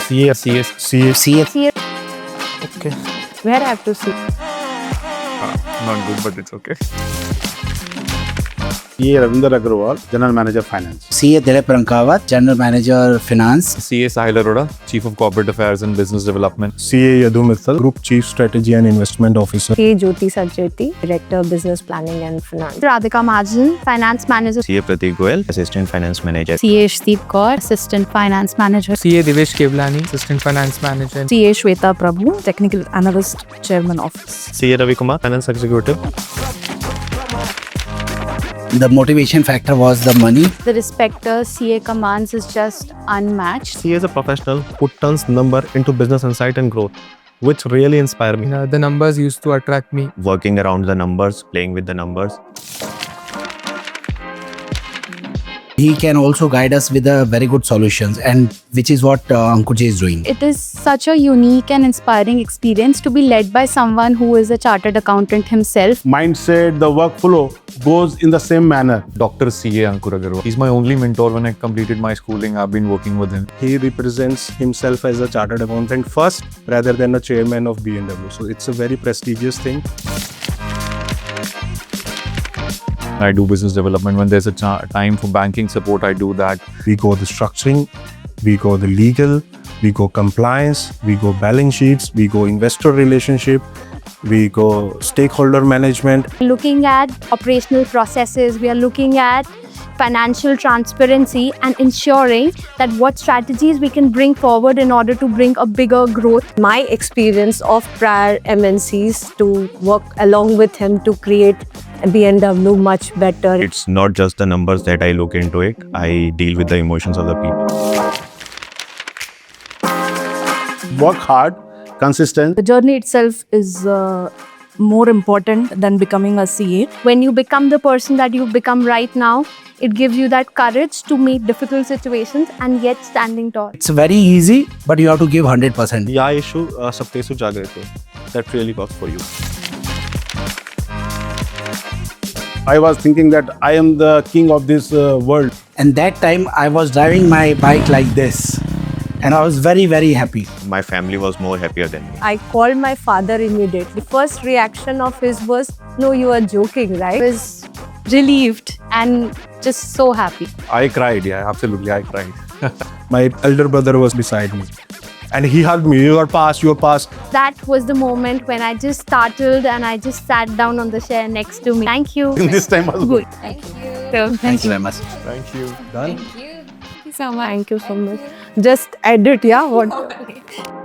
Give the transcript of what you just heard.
CA, CS, CA. CA. Okay. Where I have to see? Not good, but it's okay. CA Ravinder Agrawal, General Manager Finance. CA Dilip Rankawat, General Manager Finance. CA Sahil Arora, Chief of Corporate Affairs and Business Development. CA Yadu Mithal, Group Chief Strategy and Investment Officer. CA Jyoti Sajjati, Director Business Planning and Finance. Radhika Majan, Finance Manager. CA Pratik Goyal, Assistant Finance Manager. CA Shdeep Kaur, Assistant Finance Manager. CA Devesh Kevlani, Assistant Finance Manager. CA Shweta Prabhu, Technical Analyst, Chairman Office. CA Ravi Kumar, Finance Executive. The motivation factor was the money. The respect CA commands is just unmatched. CA is a professional who turns number into business insight and growth, which really inspire me. The numbers used to attract me. Working around the numbers, playing with the numbers. He can also guide us with very good solutions, and which is what Ankuj is doing. It is such a unique and inspiring experience to be led by someone who is a chartered accountant himself. Mindset, the workflow goes in the same manner. Dr. CA Ankur Agarwal. He's my only mentor when I completed my schooling. I've been working with him. He represents himself as a chartered accountant first rather than a chairman of BNW. So it's a very prestigious thing. I do business development. When there's a time for banking support, I do that. We go the structuring, we go the legal, we go compliance, we go balance sheets, we go investor relationship, we go stakeholder management. Looking at operational processes, we are looking at financial transparency and ensuring that what strategies we can bring forward in order to bring a bigger growth. My experience of prior MNCs to work along with him to create BNW much better. It's not just the numbers that I look into it. I deal with the emotions of the people. Work hard, consistent. The journey itself is more important than becoming a CA. When you become the person that you've become right now, it gives you that courage to meet difficult situations and yet standing tall. It's very easy, but you have to give 100%. Ya issue saptesu jagrito. That really works for you. I was thinking that I am the king of this world. And that time I was driving my bike like this, and I was very, very happy. My family was more happier than me. I called my father immediately. First reaction of his was, "No, you are joking, right?" I was relieved and just so happy. I cried. Yeah, absolutely. I cried. My elder brother was beside me and he hugged me. You are passed, you are passed. That was the moment when I just startled and I just sat down on the chair next to me. Thank you. This time was good. Thank you. Thank you very much. Thank you. Done? Thank you so much. Just edit, yeah? What?